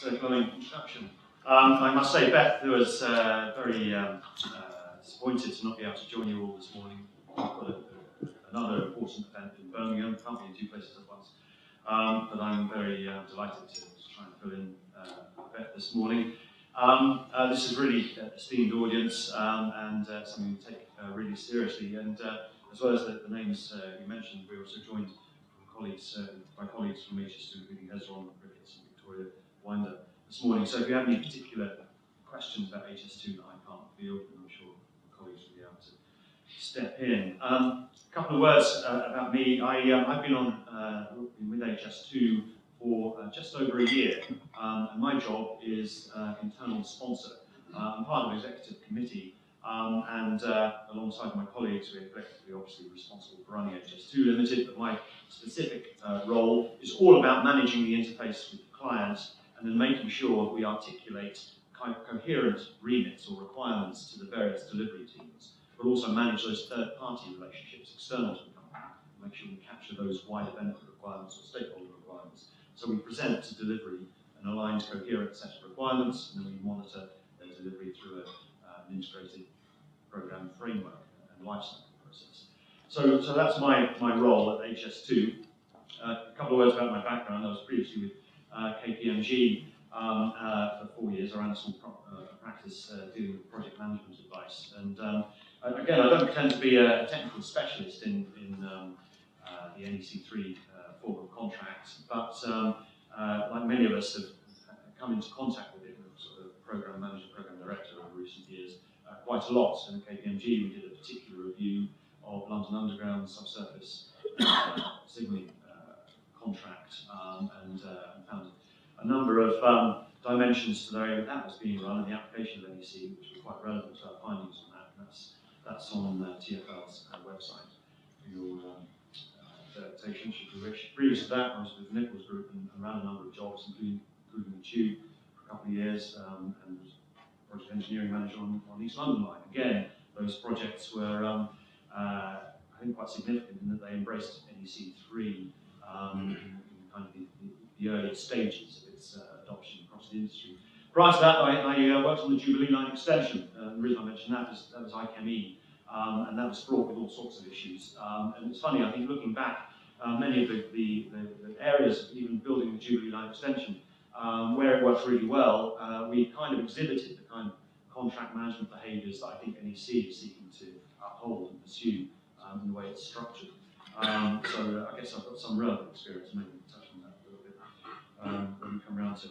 that glowing introduction. I must say, Beth was very disappointed to not be able to join you all this morning. We've got another important event in Birmingham, can't be in two places at once. But I'm very delighted to try and fill in Beth this morning. This is really an esteemed audience and something to take really seriously. And as well as the names you mentioned, we're also joined by colleagues from HS2, including Hezron, Ricketts, and Victoria Winder this morning. So if you have any particular questions about HS2 that I can't field, then I'm sure the colleagues will be able to step in. A couple of words about me. I've been with HS2 for just over a year, and my job is internal sponsor. I'm part of the executive committee, and alongside my colleagues, we're collectively obviously responsible for running HS2 Limited, but my specific role is all about managing the interface with the clients and then making sure we articulate kind of coherent remits or requirements to the various delivery teams, but also manage those third-party relationships external to the company, make sure we capture those wider benefit requirements or stakeholder requirements. So we present to delivery an aligned, coherent set of requirements, and then we monitor their delivery through an integrated program framework and lifecycle process. So that's my role at HS2. A couple of words about my background. I was previously with KPMG for 4 years. I ran a small practice dealing with project management advice. And again, I don't pretend to be a technical specialist in the NEC3 form of contracts, but like many of us have come into contact with it, sort of program manager, program director over recent years, quite a lot. So in KPMG, we did a particular review of London Underground subsurface signalling contract and found a number of dimensions to the way that was being run in the application of NEC, which was quite relevant to our findings on that. And that's on TfL's website for your adaptation, should you wish. Previous to that, I was with Nichols Group and ran a number of jobs, including the Tube for a couple of years, and was project engineering manager on East London Line. Again, those projects were, I think, quite significant in that they embraced NEC3 in kind of the early stages of its adoption across the industry. Prior to that, I worked on the Jubilee Line extension. The reason I mentioned that was IChemE, and that was fraught with all sorts of issues. And it's funny, I think, looking back, many of the areas of even building the Jubilee Line extension, where it worked really well, we kind of exhibited the kind of contract management behaviours that I think NEC is seeking to uphold and pursue in the way it's structured. So I guess I've got some relevant experience, maybe we'll touch on that a little bit when we come around to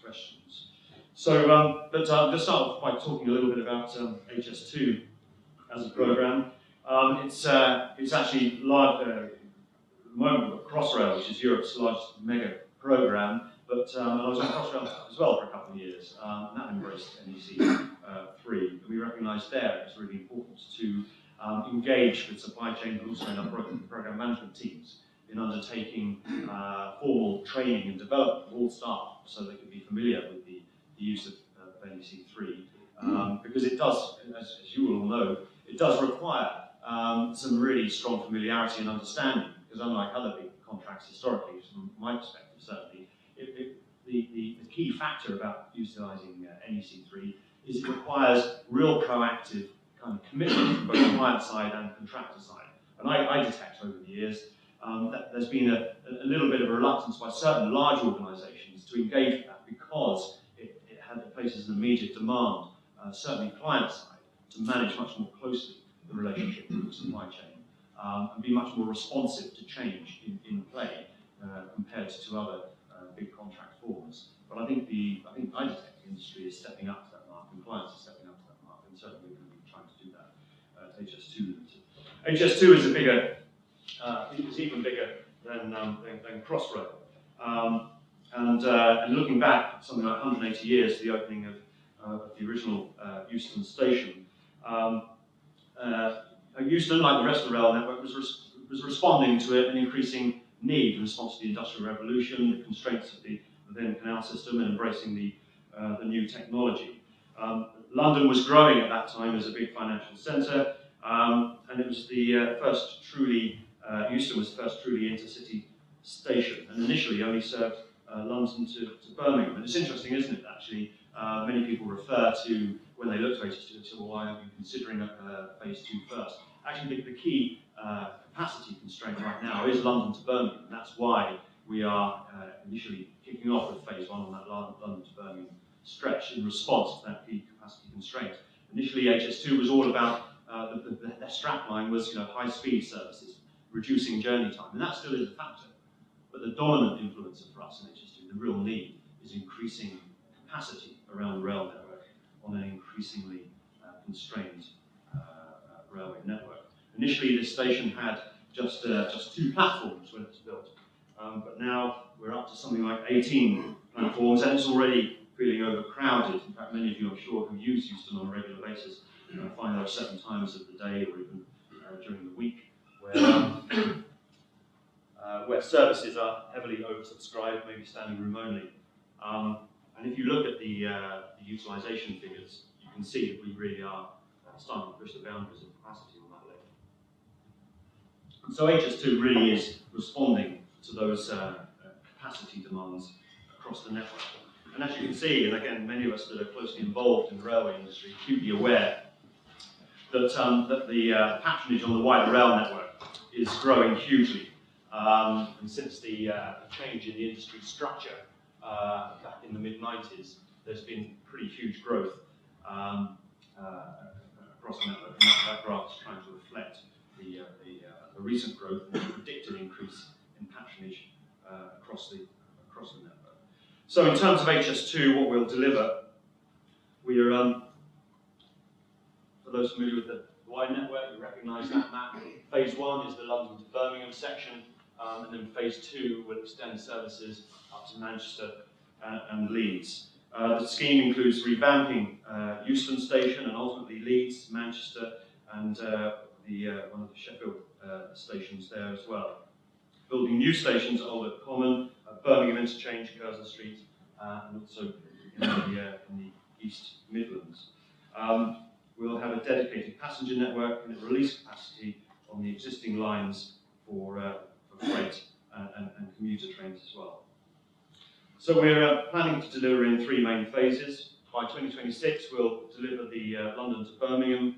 questions. So, but I'll just start off by talking a little bit about HS2 as a programme. It's actually large, at the moment, Crossrail, which is Europe's largest mega programme, but I was on Crossrail as well for a couple of years, and that embraced NEC3. And we recognised there it's really important to engage with supply chain, but also in our programme management teams in undertaking formal training and development of all staff so they could be familiar with the use of NEC3, because it does, as you all know, it does require some really strong familiarity and understanding, because unlike other big contracts historically, from my perspective certainly, the key factor about utilising NEC3 is it requires real proactive kind of commitment from both the client side and contractor side. And I detect over the years that there's been a little bit of a reluctance by certain large organisations to engage with that because it places an immediate demand, certainly client side, to manage much more closely the relationship with the supply chain and be much more responsive to change in play compared to other big contract forms. But I think I detect the industry is stepping up to that mark, and clients are stepping up to that mark, and certainly we're going to be trying to do that at HS2 Limited. HS2 is even bigger than Crossrail. And looking back, something like 180 years to the opening of the original Euston station, Euston, like the rest of the rail network, was responding to an increasing need in response to the Industrial Revolution, the constraints of the then canal system, and embracing the new technology. London was growing at that time as a big financial centre, and it was the first truly, Euston was the first truly intercity station, and initially only served London to Birmingham. And it's interesting, isn't it, actually, many people refer to, when they look to HS2, they say, well, why aren't you considering phase 2 first? Actually, the key capacity constraint right now is London to Birmingham, and that's why we are initially kicking off with phase 1 on that London to Birmingham stretch in response to that key capacity constraint. Initially, HS2 was all about, the strap line was high-speed services, reducing journey time, and that still is a factor. But the dominant influencer for us in HS2, the real need, is increasing capacity around the rail network on an increasingly constrained railway network. Initially, this station had just 2 platforms when it was built, but now we're up to something like 18 platforms, and it's already feeling overcrowded. In fact, many of you, I'm sure, who use Euston on a regular basis find there are certain times of the day or even during the week where services are heavily oversubscribed, maybe standing room only. And if you look at the utilisation figures, you can see that we really are starting to push the boundaries of capacity on that level. And so HS2 really is responding to those capacity demands across the network. And as you can see, and again, many of us that are closely involved in the railway industry are acutely aware that, that the patronage on the wider rail network is growing hugely. And since the change in the industry structure back in the mid-90s, there's been pretty huge growth across the network, and that graph is trying to reflect the recent growth and the predicted increase in patronage across the network. So in terms of HS2, what we'll deliver, we are, for those familiar with the wide network, you recognise that map. Phase 1 is the London to Birmingham section, and then phase 2 will extend services up to Manchester and Leeds. The scheme includes revamping Euston station and ultimately Leeds, Manchester, and one of the Sheffield stations there as well. Building new stations at Old Oak Common, Birmingham Interchange, Curzon Street, and also in the East Midlands. We'll have a dedicated passenger network and a release capacity on the existing lines for freight and commuter trains as well. So we're planning to deliver in 3 main phases. By 2026, we'll deliver the London to Birmingham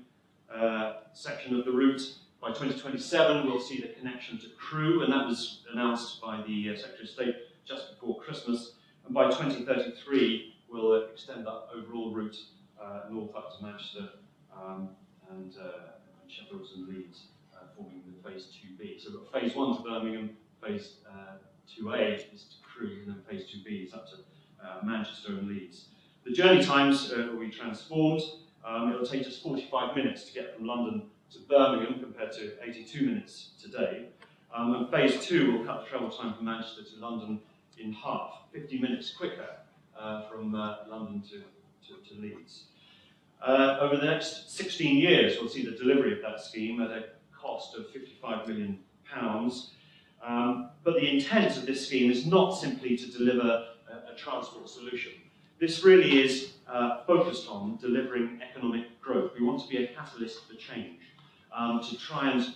section of the route. By 2027, we'll see the connection to Crewe, and that was announced by the Secretary of State just before Christmas. And by 2033, we'll extend that overall route north up to Manchester and Sheffield and Leeds, forming the phase 2B. So we've got phase 1 to Birmingham, phase 2A is to Crewe, and then phase 2B is up to Manchester and Leeds. The journey times will be transformed. It'll take us 45 minutes to get from London to Birmingham compared to 82 minutes today. And phase 2 will cut the travel time from Manchester to London in half, 50 minutes quicker from London to Leeds. Over the next 16 years, we'll see the delivery of that scheme at a cost of £55 million. But the intent of this scheme is not simply to deliver a transport solution. This really is focused on delivering economic growth. We want to be a catalyst for change, to try and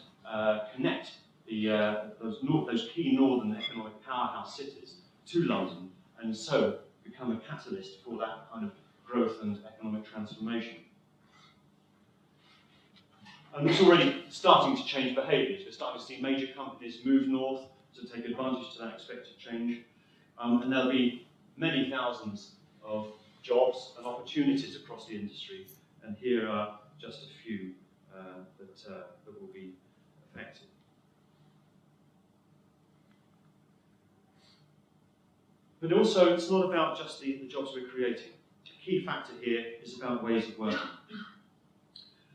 connect those key northern economic powerhouse cities to London, and so become a catalyst for that kind of growth and economic transformation. And it's already starting to change behaviours. We're starting to see major companies move north to take advantage to that expected change. And there'll be many thousands of jobs and opportunities across the industry. And here are just a few that will be affected. But also, it's not about just the jobs we're creating. A key factor here is about ways of working.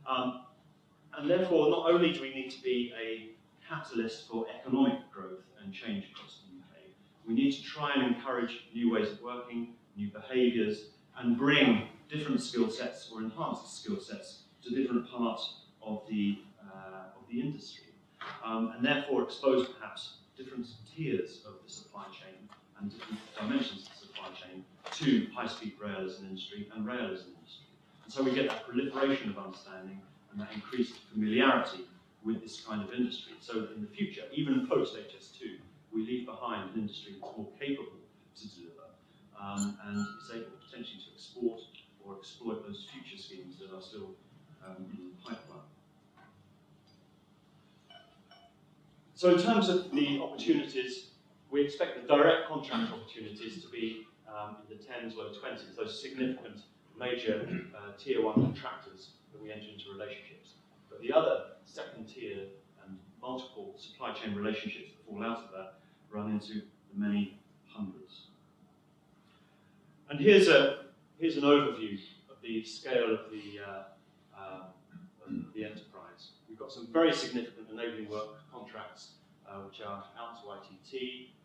And therefore, not only do we need to be a catalyst for economic growth and change across the UK, we need to try and encourage new ways of working, new behaviours, and bring different skill sets or enhanced skill sets to different parts of the industry. And therefore expose perhaps different tiers of the supply chain and different dimensions of the supply chain to high-speed rail as an industry and rail as an industry. And so we get that proliferation of understanding and that increased familiarity with this kind of industry. So that in the future, even post HS2, we leave behind an industry that's more capable to deliver, and is able potentially to export or exploit those future schemes that are still in the pipeline. So in terms of the opportunities, we expect the direct contract opportunities to be in the 10s, low 20s, those significant major tier 1 contractors that we enter into relationships. But the other second tier and multiple supply chain relationships that fall out of that run into the many hundreds. And here's an overview of the scale of the enterprise. We've got some very significant enabling work contracts which are out to ITT,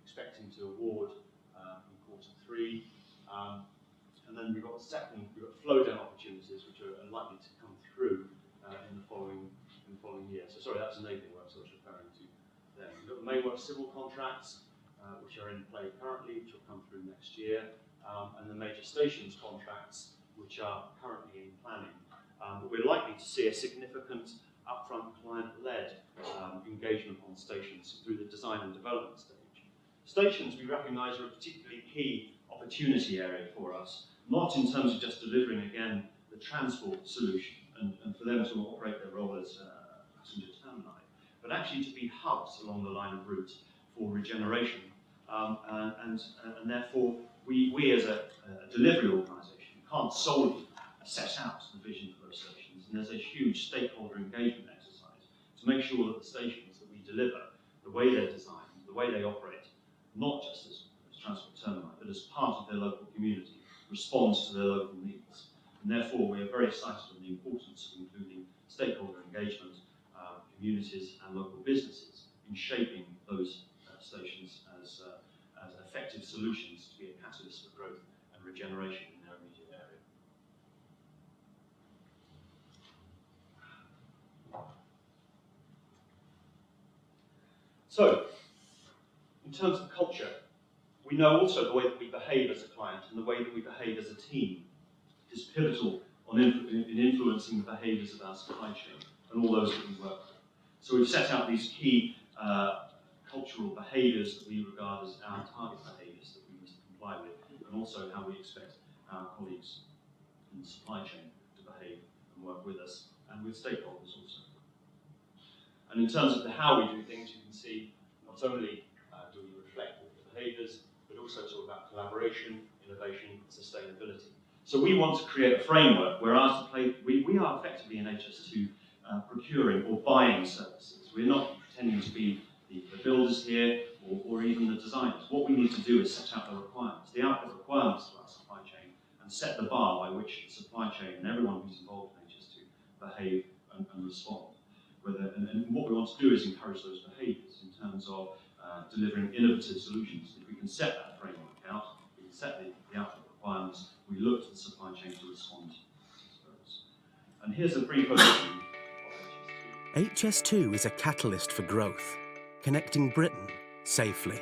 expecting to award in Q3. And then we've got flow down opportunities which are likely to come through in the following year. So sorry, that's enabling works I was referring to there. We've got the main work civil contracts which are in play currently, which will come through next year, and the major stations contracts which are currently in planning. But we're likely to see a significant upfront client-led engagement on stations through the design and development stage. Stations we recognise are a particularly key opportunity area for us, not in terms of just delivering, again, the transport solution and for them to operate their role as passenger termini, but actually to be hubs along the line of route for regeneration. And therefore, we as a delivery organisation can't solely set out the vision for those stations, and there's a huge stakeholder engagement exercise to make sure that the stations that we deliver, the way they're designed, the way they operate, not just as transport termini, but as part of their local community, responds to their local needs. And therefore, we are very excited on the importance of including stakeholder engagement, communities and local businesses in shaping those stations as effective solutions to be a catalyst for growth and regeneration in their immediate area. So, in terms of culture, we know also the way that we behave as a client and the way that we behave as a team is pivotal in influencing the behaviours of our supply chain and all those that we work with. So we've set out these key cultural behaviours that we regard as our target behaviours that we must comply with, and also how we expect our colleagues in the supply chain to behave and work with us, and with stakeholders also. And in terms of the how we do things, you can see not only do we reflect the behaviours, but also talk about collaboration, innovation, and sustainability. So we want to create a framework where we are effectively in HS2 procuring or buying services. We're not pretending to be the builders here or even the designers. What we need to do is set out the requirements, the output requirements to our supply chain, and set the bar by which the supply chain and everyone who's involved in HS2 behave and respond. And what we want to do is encourage those behaviours in terms of delivering innovative solutions. If we can set that framework out, we can set the output requirements, we look to the supply chain to respond to those. And here's a brief overview of HS2. HS2 is a catalyst for growth, connecting Britain safely.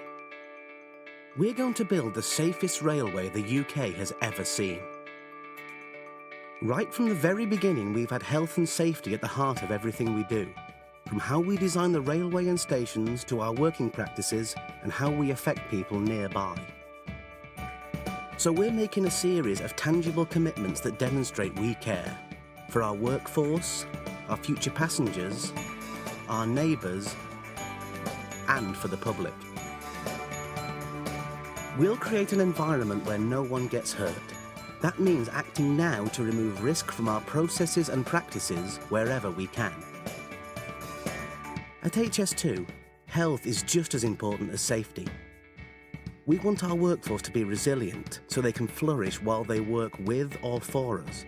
We're going to build the safest railway the UK has ever seen. Right from the very beginning, we've had health and safety at the heart of everything we do, from how we design the railway and stations to our working practices and how we affect people nearby. So we're making a series of tangible commitments that demonstrate we care for our workforce, our future passengers, our neighbours, and for the public. We'll create an environment where no one gets hurt. That means acting now to remove risk from our processes and practices wherever we can. At HS2, health is just as important as safety. We want our workforce to be resilient so they can flourish while they work with or for us.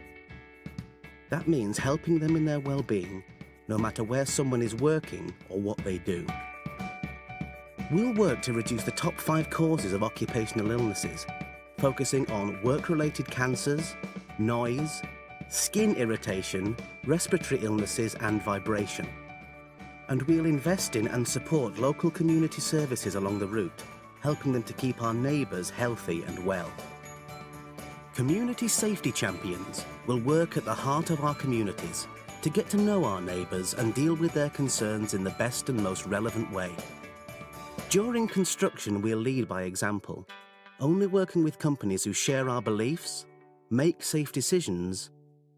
That means helping them in their well-being, no matter where someone is working or what they do. We'll work to reduce the top 5 causes of occupational illnesses, focusing on work-related cancers, noise, skin irritation, respiratory illnesses and vibration. And we'll invest in and support local community services along the route, helping them to keep our neighbours healthy and well. Community safety champions will work at the heart of our communities to get to know our neighbours and deal with their concerns in the best and most relevant way. During construction, we'll lead by example, only working with companies who share our beliefs, make safe decisions,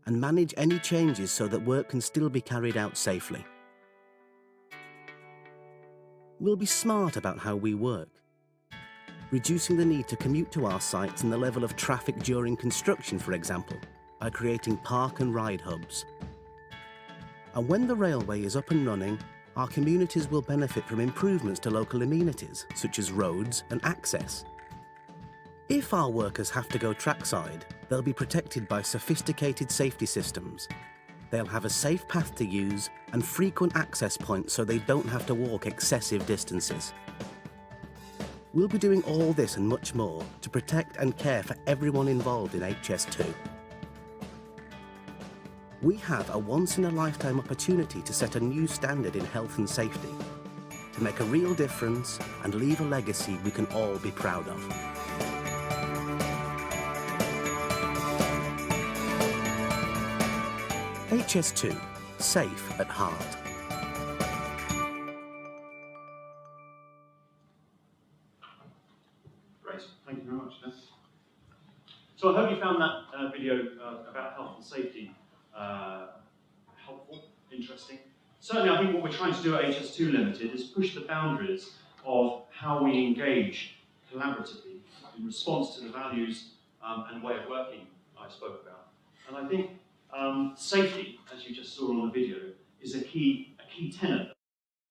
and manage any changes so that work can still be carried out safely. We'll be smart about how we work, reducing the need to commute to our sites and the level of traffic during construction, for example, by creating park and ride hubs. And when the railway is up and running, our communities will benefit from improvements to local amenities, such as roads and access. If our workers have to go trackside, they'll be protected by sophisticated safety systems. They'll have a safe path to use and frequent access points so they don't have to walk excessive distances. We'll be doing all this and much more to protect and care for everyone involved in HS2. We have a once-in-a-lifetime opportunity to set a new standard in health and safety, to make a real difference and leave a legacy we can all be proud of. HS2, safe at heart. Great, thank you very much, Dan. So I hope you found that video about health and safety helpful, interesting. Certainly I think what we're trying to do at HS2 Limited is push the boundaries of how we engage collaboratively in response to the values and way of working I spoke about. And I think safety, as you just saw on the video, is a key tenet.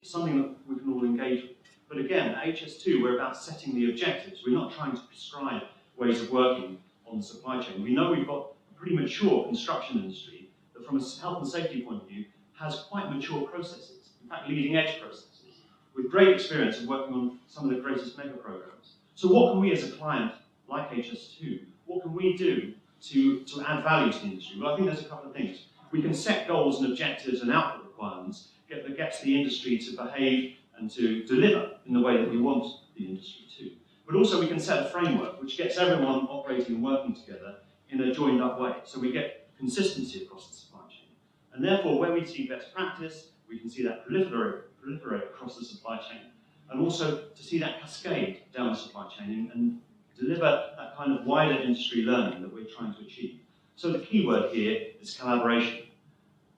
It's something that we can all engage with. But again, at HS2, we're about setting the objectives. We're not trying to prescribe ways of working on the supply chain. We know we've got a pretty mature construction industry that from a health and safety point of view has quite mature processes, in fact leading edge processes, with great experience of working on some of the greatest mega programs. So what can we as a client like HS2, what can we do to add value to the industry? Well, I think there's a couple of things. We can set goals and objectives and output requirements that gets the industry to behave and to deliver in the way that we want the industry to. But also we can set a framework which gets everyone operating and working together in a joined up way. So we get consistency across the supply chain. And therefore, when we see best practice, we can see that proliferate across the supply chain. And also to see that cascade down the supply chain and deliver that kind of wider industry learning that we're trying to achieve. So the key word here is collaboration.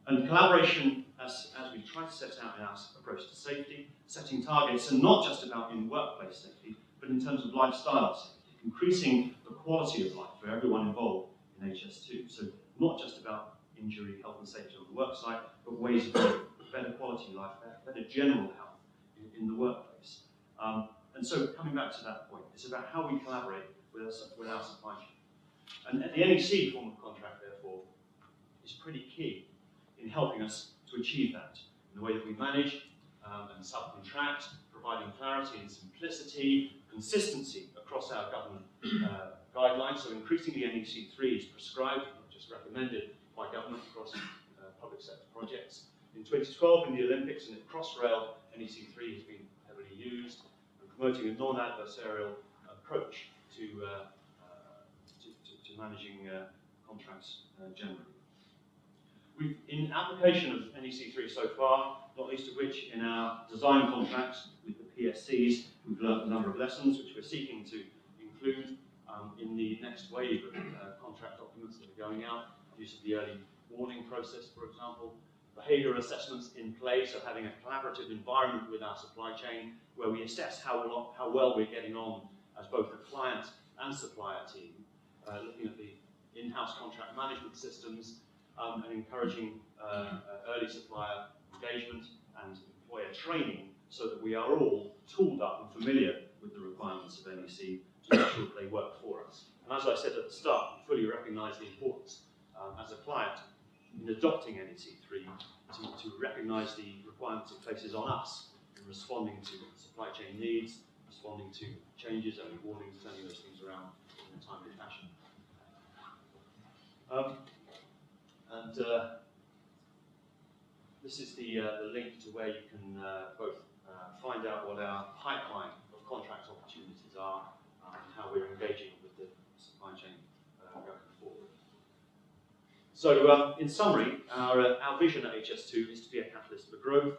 And collaboration, as we try to set out in our approach to safety, setting targets, and not just about in workplace safety, but in terms of lifestyle safety, increasing the quality of life for everyone involved in HS2. So not just about injury, health and safety on the work site, but ways of better quality life, better general health in the workplace. And so coming back to that point, it's about how we collaborate with our supply chain. And the NEC form of contract, therefore, is pretty key in helping us to achieve that in the way that we manage and subcontract, providing clarity and simplicity, consistency across our government guidelines. So increasingly NEC 3 is prescribed, not just recommended by government across public sector projects. In 2012 in the Olympics and at Crossrail, NEC 3 has been heavily used, and promoting a non-adversarial approach to managing contracts generally. In application of NEC 3 so far, not least of which in our design contracts with the PSCs, we've learned a number of lessons which we're seeking to include in the next wave of contract documents that are going out. Use of the early warning process, for example. Behaviour assessments in place, so having a collaborative environment with our supply chain where we assess how well we're getting on as both a client and supplier team, looking at the in-house contract management systems, and encouraging early supplier engagement and employer training so that we are all tooled up and familiar with the requirements of NEC to make sure that they work for us. And as I said at the start, we fully recognise the importance as a client in adopting NEC 3 to recognise the requirements it places on us in responding to supply chain needs, responding to changes, early warnings, turning those things around in a timely fashion. This is the link to where you can both find out what our pipeline of contract opportunities are and how we're engaging with the supply chain going forward. So, in summary, our vision at HS2 is to be a catalyst for growth.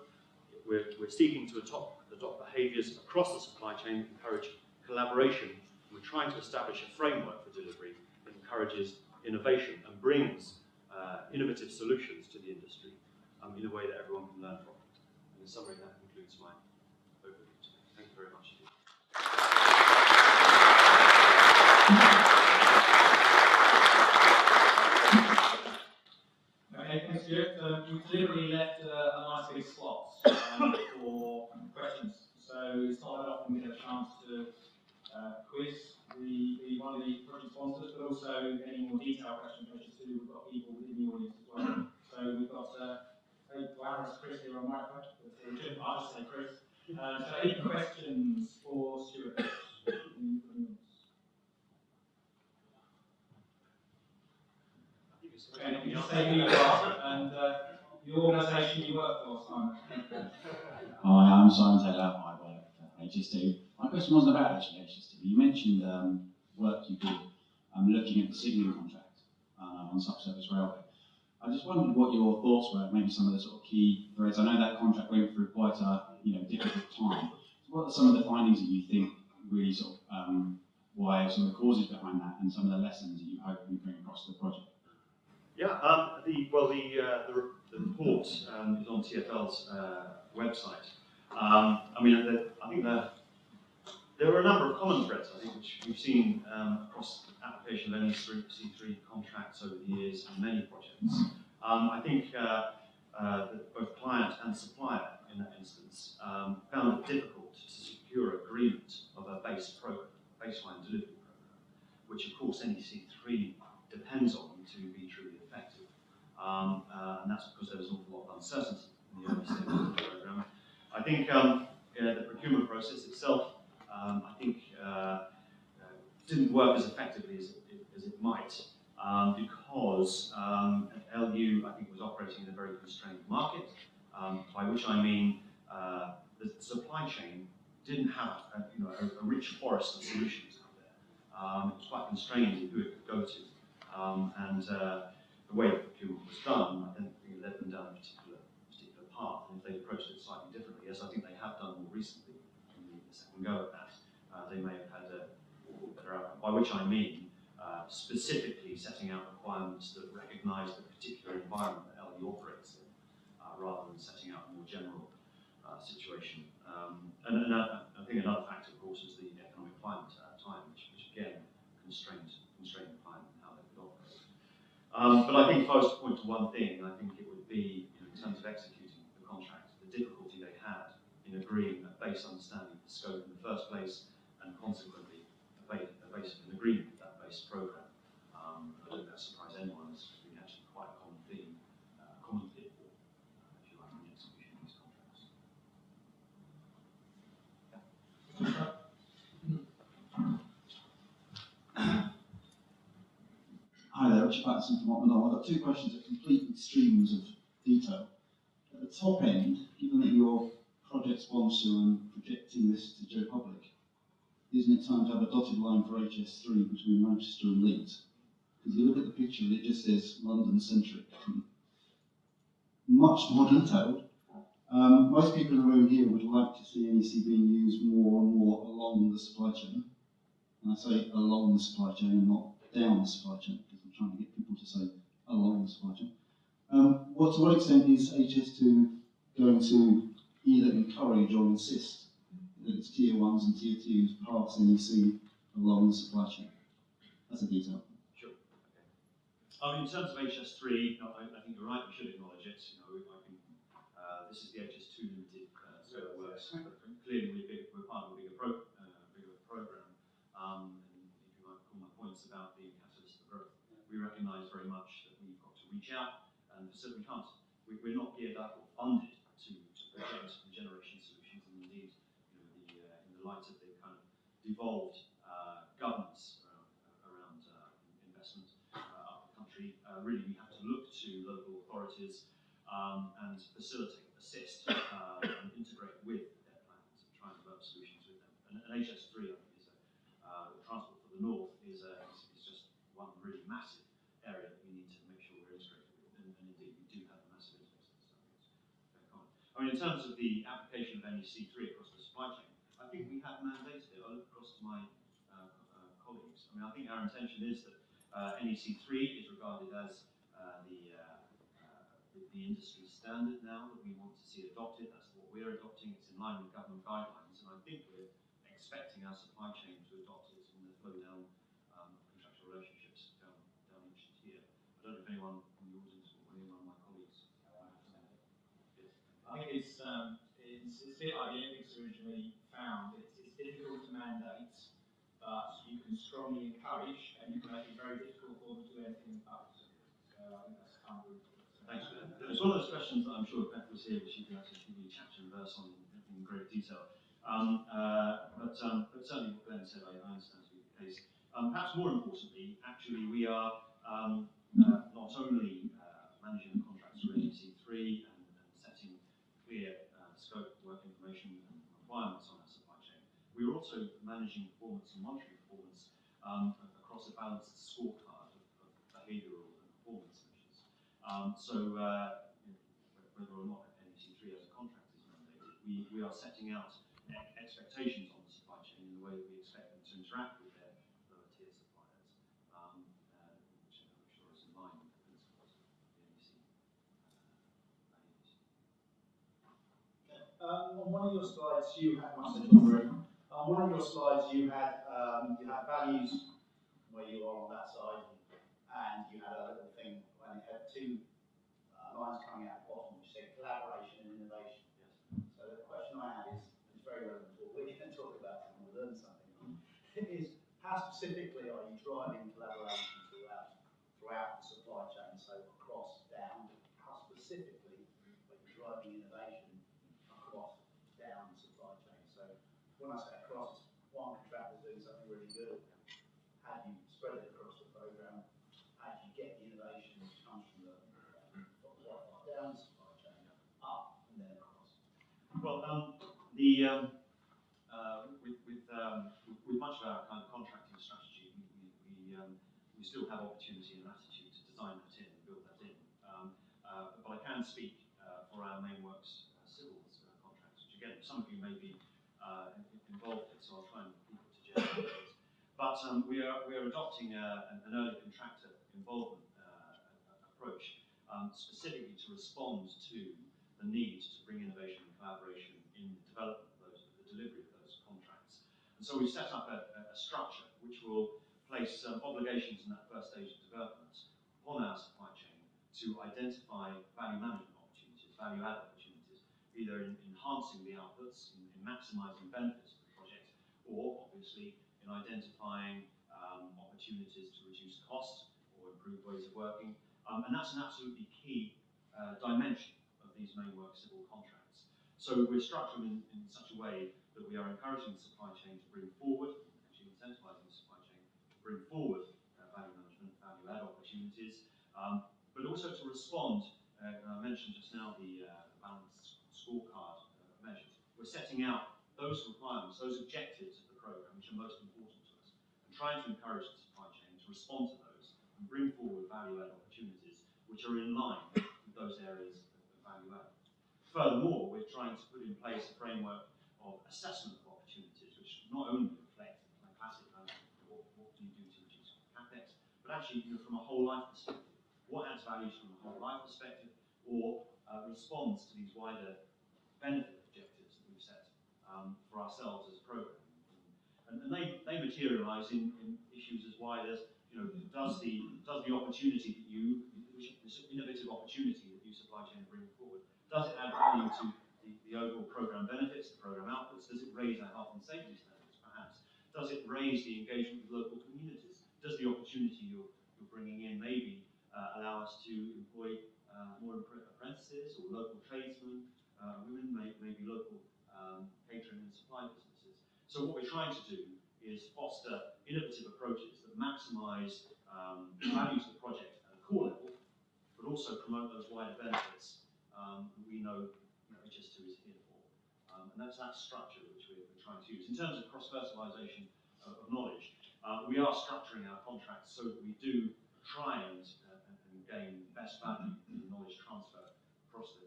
We're seeking to adopt behaviours across the supply chain, encourage collaboration we're trying to establish a framework for delivery that encourages innovation and brings innovative solutions to the industry in a way that everyone can learn from. And in summary, that concludes my overview today. Thank you very much indeed. Okay, thanks, Stuart. We deliberately left a nice big slot for questions. So we started off and we had a chance to quiz one of the project sponsors, but also any more detailed questions for HS2. We've got people within the audience as well. So we've got very glamorous Chris here on my phone. I'll just say Chris. So any questions for Stuart? Okay, you just say who you are and the organisation you work for, Simon. Hi, I'm Simon Taylor. I work for HS2. My question wasn't about actually HS2. You mentioned work you did looking at the signalling contract on subsurface railway. I just wondered what your thoughts were, maybe some of the sort of key threads. I know that contract went through quite a difficult time. So what are some of the findings that you think really sort of why some of the causes behind that, and some of the lessons that you hope you bring across the project? Yeah, the report is on TfL's website. I think there are a number of common threads, I think, which we've seen across the application of NEC3 contracts over the years and many projects. I think that both client and supplier in that instance found it difficult to secure agreement of a baseline delivery program, which of course NEC3 depends on to be truly effective. And that's because there was an awful lot of uncertainty in the early stages of the program. I think the procurement process itself, didn't work as effectively as it might, because LU, I think, was operating in a very constrained market, by which I mean the supply chain didn't have a rich forest of solutions out there. It was quite constrained in who it could go to. And the way the procurement was done, I think it led them down a particular path. And if they approached it slightly differently, as I think they have done more recently, in the second go at that, they may have had a better outcome. By which I mean specifically setting out requirements that recognise the particular environment that LE operates in, rather than setting out a more general situation. And I think another factor, of course, is the economic climate at that time, which again constrained the client and how they could operate. But I think if I was to point to one thing, I think it would be, in terms of executing the contract, the difficulty they had in agreeing a base understanding of the scope in the first place, and consequently an agreement with that base program. I don't think that surprise anyone. It's been actually quite a common theme, common pitfall, if you like, in the execution of these contracts. Hi there, Richard Patterson from Ottman. I've got two questions at complete extremes of detail. At the top end, given that you're project sponsor and projecting this to Joe Public, isn't it time to have a dotted line for HS3 between Manchester and Leeds? Because you look at the picture and it just says London-centric. Much more detailed. Most people in the room here would like to see NEC being used more and more along the supply chain. And I say along the supply chain and not down the supply chain, because I'm trying to get people to say along the supply chain. To what extent is HS2 going to either encourage or insist that its tier 1s and tier 2s pass NEC along the supply chain? That's a detail. Sure. Okay. In terms of HS3, I think you're right. We should acknowledge it. I think this is the HS2 limited scope of works. Clearly, we're part of a bigger program. And if you might call my points about being catalyst for growth, we recognise very much that we've got to reach out, and so we can't. We're not geared up or funded to project generation solutions, and indeed, in the light of the kind of devolved governance around investment up the country, really we have to look to local authorities and facilitate, assist, and integrate with their plans and try and develop solutions with them. And HS3, I think, is the transport for the north is just one really massive area that we need to make sure we're integrated with, and indeed we do have a massive interest in this. In terms of the application of NEC3 across the supply chain, I think we have mandated it. I look across to my I mean, I think our intention is that NEC3 is regarded as the industry standard now that we want to see adopted. That's what we're adopting. It's in line with government guidelines, and I think we're expecting our supply chain to adopt it in the flow down contractual relationships down each tier. I don't know if anyone in the audience or anyone of my colleagues. Yes. I think it's a bit like the Olympics originally found. It's difficult to mandate, but you can strongly encourage, and you can make it very difficult for them to do anything about it. So I think that's kind of. Thanks for that. It's one of those questions that I'm sure Beth was here, which she could actually give you chapter and verse on in great detail. But certainly what Glenn said, I understand to be the case. Perhaps more importantly, actually, we are not only managing the contracts for NEC3 and setting clear scope, work information and requirements on our supply chain, we are also managing performance and monitoring performance across a balanced scorecard of behavioural and performance measures. Whether or not NEC3 as a contract is mandated, we are setting out expectations on the supply chain in the way that we expect them to interact with their lower tier suppliers, which I'm sure is in line with the principles of the NEC values. On one of your slides, you had on one of your slides you had values where you are on that side, and you had a little thing and it had two lines coming out the bottom which said collaboration and innovation. Yes. So the question I have is very relevant to what we're going to talk about and we'll learn something. Is how specifically are you driving collaboration throughout the supply chain? So across, down. How specifically are you driving innovation across, down the supply chain? So when I say across, one contractor doing something really good. How do you spread it across the program? How do you get the innovation that comes from the down the supply chain, up and then across? Well, with much of our kind of contracting strategy, we still have opportunity and latitude to design that in and build that in. But I can speak for our main works civils contracts, which again, some of you may be involved in, so I'll try and keep it to general. But we are adopting an early contractor involvement approach, specifically to respond to the need to bring innovation and collaboration in the development of the delivery of those contracts. And so we've set up a structure which will place obligations in that first stage of development upon our supply chain to identify value management opportunities, value add opportunities, either in enhancing the outputs, in maximising benefits of the project, or obviously in identifying opportunities to reduce costs or improve ways of working. And that's an absolutely key dimension of these main work civil contracts. So we're structured in such a way that we are encouraging the supply chain to bring forward, actually incentivising the supply chain to bring forward value management, value add opportunities, but also to respond. I mentioned just now the balanced scorecard measures. We're setting out those requirements, those objectives of the programme which are most important to us, and trying to encourage the supply chain to respond to those and bring forward value add opportunities which are in line with those areas of value add. Furthermore, we're trying to put in place a framework of assessment of opportunities which not only reflect the classic what do you do to reduce capex, but actually from a whole life perspective. What adds value from a whole life perspective, or responds to these wider benefit objectives that we've set for ourselves as a programme. And they materialise in issues as wide as, does the opportunity that this innovative opportunity that you supply chain bring forward, does it add value to the overall programme benefits, the programme outputs? Does it raise our health and safety standards, perhaps? Does it raise the engagement with local communities? Does the opportunity you're bringing in maybe allow us to employ more apprentices or local tradesmen, women, maybe local catering and supply businesses? So what we're trying to do is foster innovative approaches that maximise value to the project at a core level, but also promote those wider benefits that we know HS2 is here for. And that's that structure which we're trying to use. In terms of cross-fertilisation of knowledge, we are structuring our contracts so that we do try and gain best value in knowledge transfer across the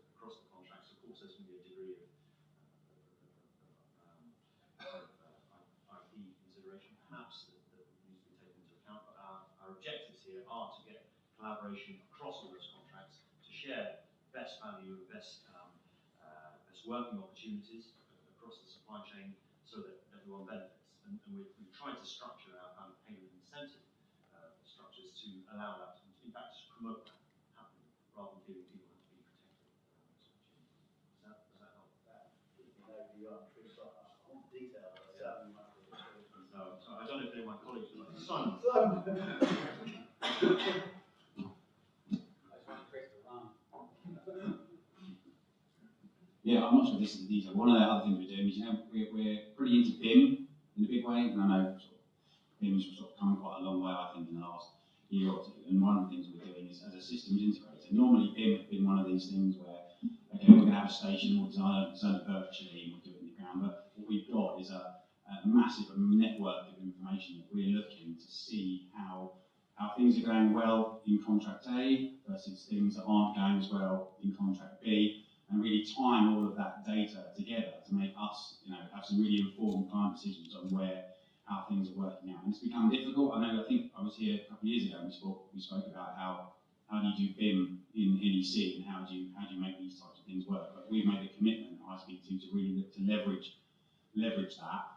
contracts. Of course, there's going to be a degree of IP consideration, perhaps, that needs to be taken into collaboration across all those contracts to share best value, best working opportunities across the supply chain so that everyone benefits. And we've tried to structure our kind of payment incentive structures to allow that, to, in fact, to promote that happening rather than feeling people have to be protected around those opportunities. Does that help? Detail, but certainly might be. No, so I don't know if any of my colleagues would like to. Simon. Yeah, I'm not sure if this is the detail. One of the other things we're doing is, we're pretty into BIM in a big way, and I know BIM's sort of come quite a long way, I think, in the last year or two. And one of the things we're doing is, as a systems integrator, normally BIM has been one of these things where, okay, we're going to have a station, we'll design it virtually, and we'll do it in the ground. But what we've got is a massive network of information that we're looking to see how things are going well in contract A versus things that aren't going as well in contract B, and really tying all of that data together to make us, have some really informed client decisions on how things are working out. And it's become difficult. I think I was here a couple of years ago and we spoke about how do you do BIM in NEC and how do you make these types of things work. But we've made a commitment at ISP2 to really look to leverage that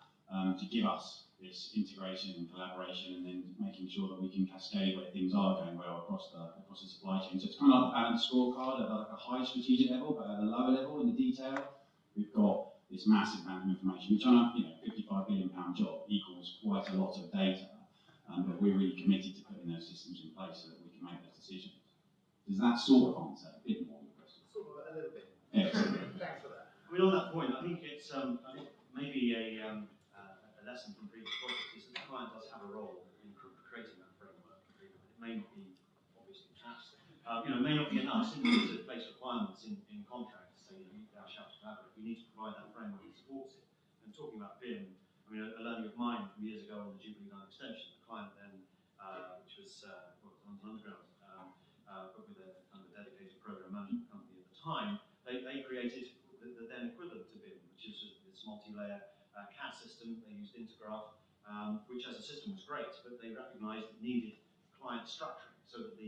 to give us this integration and collaboration, and then making sure that we can cascade where things are going well across the supply chain. So it's kind of like a balanced scorecard at like a high strategic level, but at a lower level in the detail, we've got this massive amount of information, which on a £55 billion job equals quite a lot of data. But we're really committed to putting those systems in place so that we can make those decisions. Does that sort of answer a bit more of the question? Sort of a little bit. Excellent. Thanks for that. I mean, on that point, I think it's maybe a lesson from previous projects is that the client does have a role in creating that framework. It may not be, obviously, perhaps, may not be enough simply to place requirements in contracts, say, thou shalt collaborate. We need to provide that framework that supports it. And talking about BIM, I mean, a learning of mine from years ago on the Jubilee Line extension, the client then, which was London Underground, but with a kind of a dedicated program management company at the time, they created the then equivalent to BIM, which is this multi-layer CAD system. They used Intergraph, which as a system was great, but they recognised it needed client structuring, so that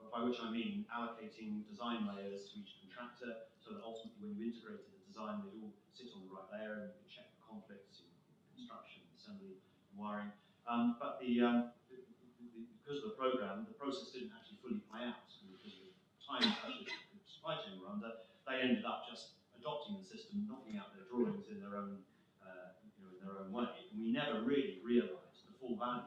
by which I mean allocating design layers to each contractor, so that ultimately when you integrated the design, they'd all sit on the right layer and you could check the conflicts in construction, assembly, and wiring. But because of the program, the process didn't actually fully play out because of the time pressures the supply chain were under. They ended up just adopting the system, knocking out their drawings in their own way, and we never really realised the full value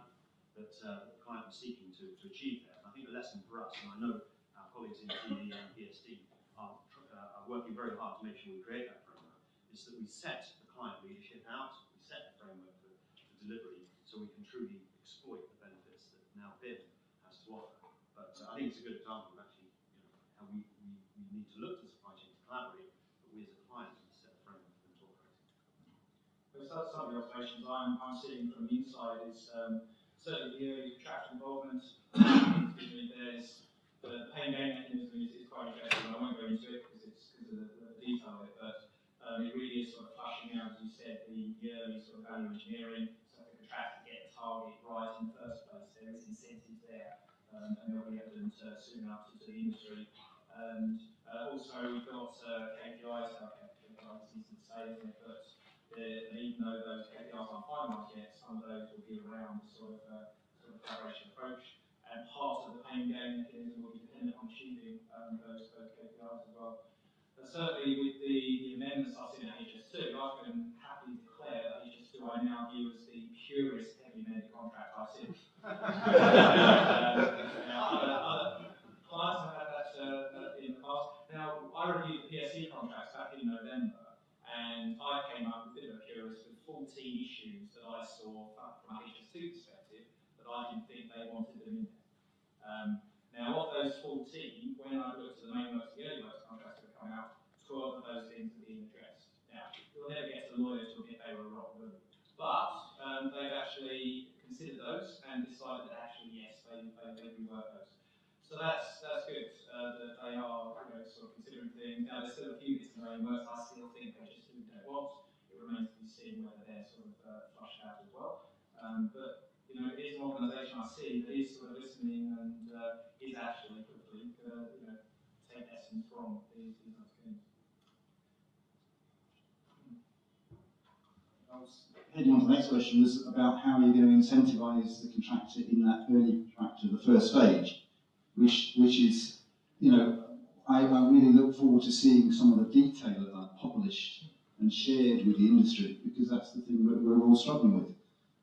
that the client was seeking to achieve there. And I think the lesson for us, and I know our colleagues in TD and PSD are working very hard to make sure we create that framework, is that we set the client leadership out, we set the framework for delivery, so we can truly exploit the benefits that now BIM has to offer. But I think it's a good example of actually how we need to look to the supply chain to collaborate, but we as a client need to set the framework for them to operate. So some of the observations I'm seeing from the inside is certainly the early contractual involvement. There's the pay and gain mechanism is quite interesting. I won't go into it because of the detail of it, but it really is sort of flushing out, as you said, the early sort of value engineering. So if the contractor get the target right in the first place, there is incentive there, and they'll be evident soon enough to the industry. And also we've got KPIs. KPIs is easy to say, isn't it? But even though those KPIs aren't finalised yet, some of those will be around the sort of collaboration approach. And part of the pay and gain mechanism will be dependent on achieving those KPIs as well. But certainly with the amendments I've seen at HS2, I can happily declare that HS2 I now view as the purest heavy amended contract I've seen. Now, other clients have had that in the past. Now, I reviewed the PSE contracts back in November, and I came up with a bit of a curious with 14 issues that I saw from a HS2 perspective that I didn't think they wanted them in there. Now, of those 14, when I looked at the main works, the early works contracts that have come out, 12 of those things are being addressed. Now, you'll never get to the lawyers to admit they were wrong, will you? But they've actually considered those and decided that actually, yes, they rework those. So that's good that they are sort of considering things. Now, there's still a few bits in their own works I still think they just don't want. It remains to be seen whether they're sort of flushed out as well. But it is an organisation I see that is sort of listening and is actually quickly take lessons from these other schemes. I was heading on to the next question was about how you're going to incentivise the contractor in that early contractor, the first stage, which is, I really look forward to seeing some of the detail of that published and shared with the industry, because that's the thing that we're all struggling with.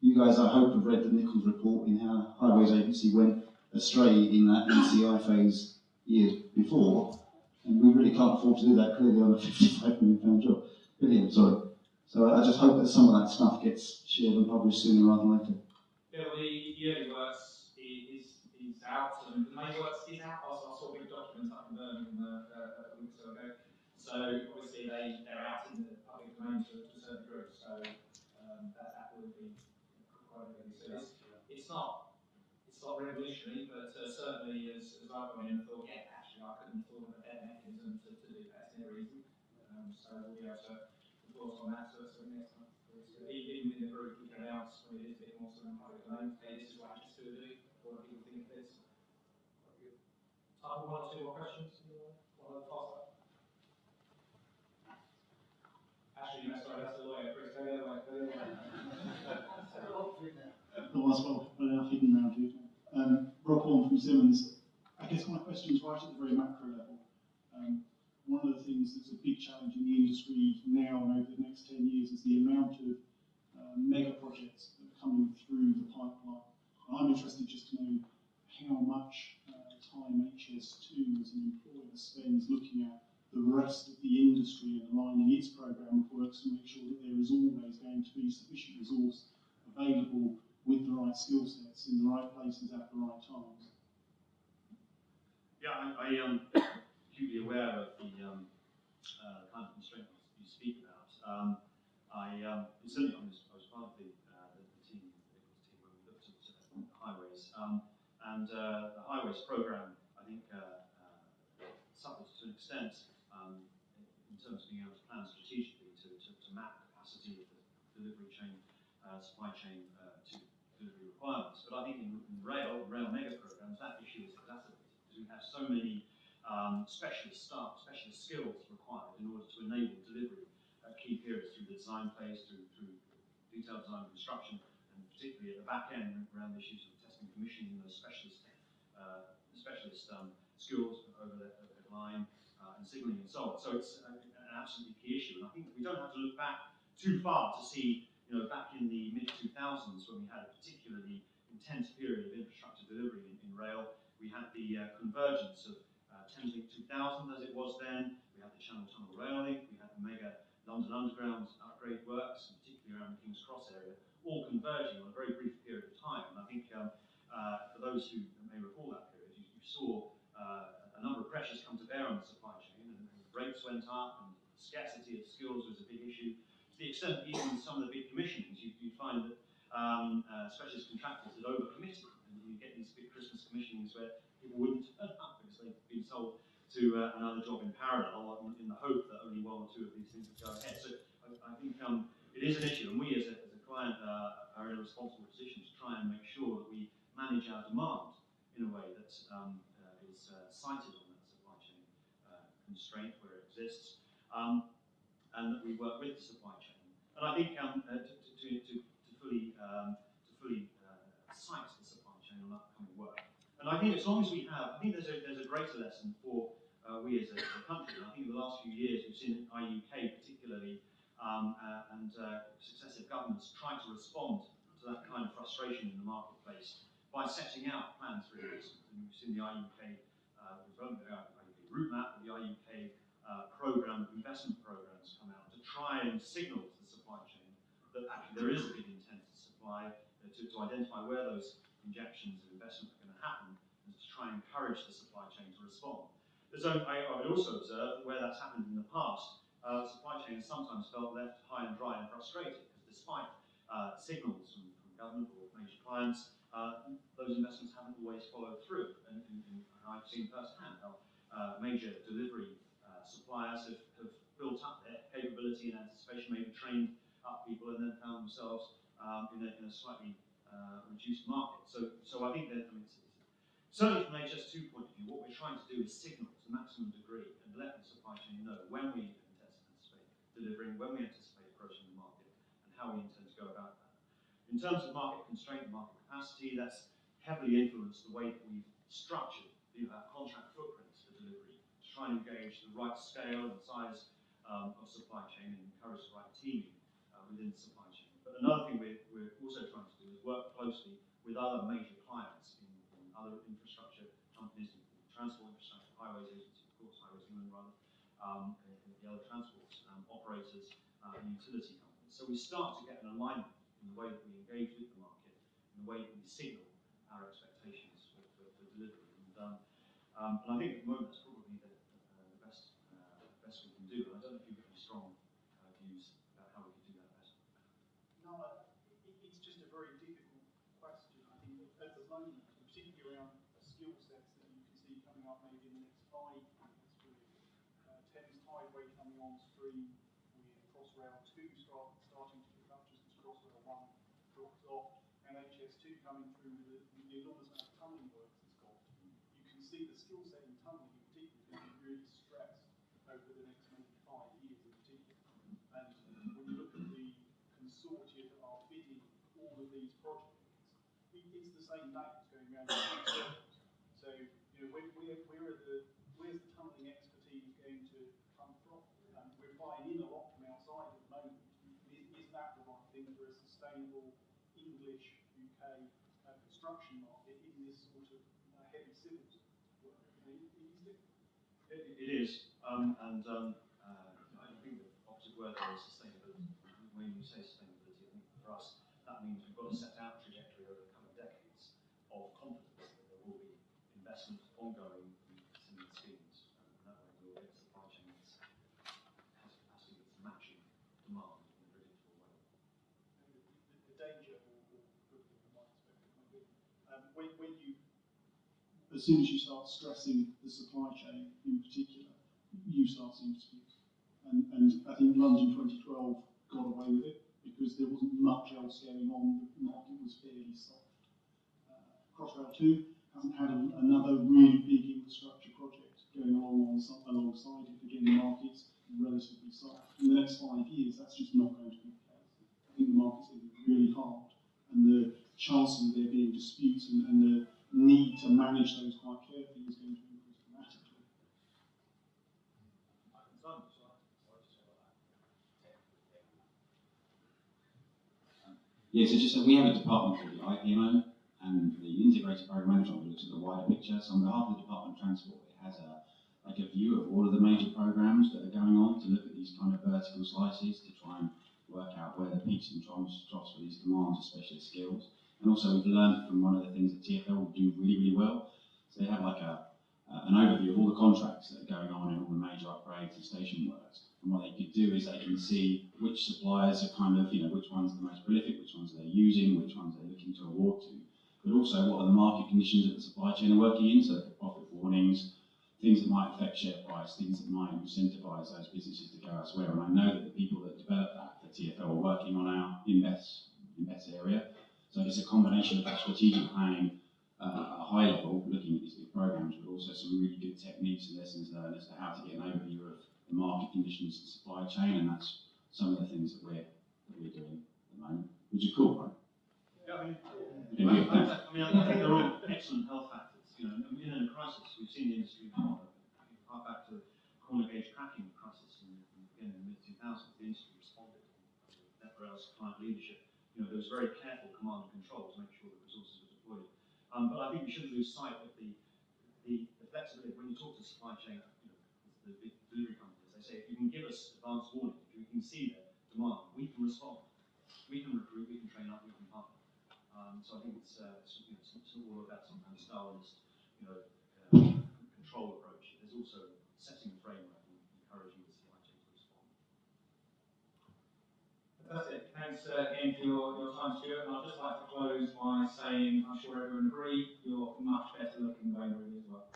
You guys, I hope, have read the Nichols report in how Highways Agency went astray in that ECI phase years before, and we really can't afford to do that clearly on a £55 million job. Billion, sorry. So I just hope that some of that stuff gets shared and published sooner rather than later. Yeah, well, the early works is out, and the main works is out. I saw a big document up in Birmingham a week or so ago. So obviously they're out in the public domain to a certain degree. So that will be quite a big. So it's not revolutionary, but certainly as I've gone in and thought, yeah, actually I couldn't have thought of a better mechanism to do that. It's never easy. So we'll be able to report on that. So next time. Even in the group, we can announce when it is a bit more sort of public domain. Hey, this is what HS2 are doing. What do people think of this? Time for one or two more questions. One of the faster. Actually, no, sorry, that's the lawyer. Chris, go the other way. The last one, but enough hidden around here. Rob Horn from Simmons. I guess my question is right at the very macro level. One of the things that's a big challenge in the industry now and over the next 10 years is the amount of mega projects that are coming through the pipeline. And I'm interested just to know how much time HS2 as an employer spends looking at the rest of the industry and aligning its programme of works to make sure that there is always going to be sufficient resource available with the right skill sets in the right places at the right times. Yeah, I am acutely aware of the kind of constraint you speak about. Certainly I was part of the team when we looked at highways, and the highways programme, I think, suffers to an extent in terms of being able to plan strategically to map capacity of the delivery chain, supply chain to delivery requirements. But I think in rail mega programs, that issue is exacerbated because we have so many specialist staff, specialist skills required in order to enable delivery at key periods through the design phase, through detailed design and construction, and particularly at the back end around issues of testing and commissioning those specialist skills over the line and signalling and so on. So it's an absolutely key issue, and I think we don't have to look back too far to see, back in the mid-2000s when we had a particularly intense period of infrastructure delivery in rail, we had the convergence of Thameslink 2000 as it was then, we had the Channel Tunnel Rail Link, we had the mega London Underground upgrade works, particularly around the King's Cross area, all converging on a very brief period of time. And I think for those who may recall that period, you saw a number of pressures come to bear on the supply chain, and rates went up, and scarcity of skills was a big issue, to the extent that even some of the big commissionings, you'd find that specialist contractors had overcommitted, and you get these big Christmas commissionings where people wouldn't turn up because they'd been sold to another job in parallel in the hope that only one or two of these things would go ahead. So I think it is an issue, and we as a client are in a responsible position to try and make sure that we manage our demand in a way that is cited on that supply chain constraint where it exists, and that we work with the supply chain. And I think to fully cite the supply chain on upcoming work. And I think as long as we have, I think there's a greater lesson for we as a country. And I think in the last few years we've seen IUK particularly and successive governments try to respond to that kind of frustration in the marketplace by setting out plans for investment. And we've seen the IUK route map, the IUK investment programs come out to try and signal to the supply chain that actually there is a big intent to supply, to identify where those injections of investment are going to happen, and to try and encourage the supply chain to respond. So I would also observe that where that's happened in the past, the supply chain has sometimes felt left high and dry and frustrated, because despite signals from government or major clients, those investments haven't always followed through. And I've seen firsthand how major delivery suppliers have built up their capability in anticipation, maybe trained up people, and then found themselves in a slightly reduced market. So I think that certainly from an HS2 point of view, what we're trying to do is signal to maximum degree and let the supply chain know when we anticipate delivering, when we anticipate approaching the market, and how we intend to go about that. In terms of market constraint, market capacity, that's heavily influenced the way that we've structured our contract footprints for delivery to try and engage the right scale and size of supply chain and encourage the right teaming within the supply chain. But another thing we're also trying to do is work closely with other major clients in other infrastructure companies, transport infrastructure, highways agencies, of course, Highways England rather, and the other transport operators and utility companies. So we start to get an alignment in the way that we engage with the market, in the way that we signal our expectations for delivery. And I think at the moment that's probably the best we can do. And I don't know if you've got any strong views about how we could do that better. No, it's just a very difficult question. I think at the moment, particularly around skill sets that you can see coming up maybe in the next 5 years, with Thames Tideway coming on stream, with Crossrail 2 starting to pick up just as Crossrail 1 drops off, and HS2 coming through with the enormous amount of tunnelling works it's got. You can see the skill set in tunnelling in particular is going to be really stressed over the next maybe 5 years in particular. And when you look at the consortia that are bidding all of these projects, it's the same names going around in circles. So, where's the tunnelling expertise going to come from? We're buying in a lot from outside at the moment. Is that the right thing for a sustainable English UK construction market in this sort of heavy civils work? It is, and I think the opposite word there is sustainability. When you say sustainability, I think for us that means we've got to set out a trajectory over the coming decades of confidence that there will be investment ongoing in similar schemes, and that way we'll get a supply chain that has capacity that's matching demand in a predictable way. The danger, or good thing from my perspective, maybe, when you, as soon as you start stressing the supply chain in particular, you start seeing disputes. And I think London 2012 got away with it because there wasn't much else going on. The market was fairly soft. Crossrail 2 hasn't had another really big infrastructure project going alongside it. Again, the market's relatively soft. In the next 5 years, that's just not going to be the case. I think the market's going to be really hard, and the chances of there being disputes and the need to manage those quite carefully is going to increase dramatically. Yeah, so just we have a department called the IPMO, and the Integrated Program Management looks at the wider picture. So on behalf of the Department of Transport, it has a view of all of the major programs that are going on to look at these kind of vertical slices to try and work out where the peaks and troughs for these demands of specialist skills. And also we've learned from one of the things that TfL do really, really well. So they have like an overview of all the contracts that are going on in all the major upgrades and station works. And what they could do is they can see which suppliers are kind of, which ones are the most prolific, which ones are they using, which ones they're looking to award to. But also what are the market conditions that the supply chain are working in, so profit warnings, things that might affect share price, things that might incentivise those businesses to go elsewhere. And I know that the people that develop that for TfL are working on our Invest area. So it's a combination of strategic planning at a high level, looking at these big programs, but also some really good techniques and lessons learned as to how to get an overview of the market conditions and supply chain, and that's some of the things that we're doing at the moment, which is cool, right? Yeah, I think they're all excellent health factors. In a crisis, we've seen the industry far back to the corner gauge cracking crisis in the mid-2000s. The industry responded. Network's client leadership. There was very careful command and control to make sure that resources were deployed. But I think we shouldn't lose sight of the flexibility. When you talk to supply chain, the big delivery companies, they say if you can give us advance warning, if you can see the demand, we can respond. We can recruit, we can train up, we can partner. So I think it's all about some kind of Stalinist, control approach. There's also setting a framework and encouraging the supply chain to respond. Fantastic. Thanks again for your time, Stuart. And I'd just like to close by saying, I'm sure everyone agree, you're much better looking than Wayne Rooney as well.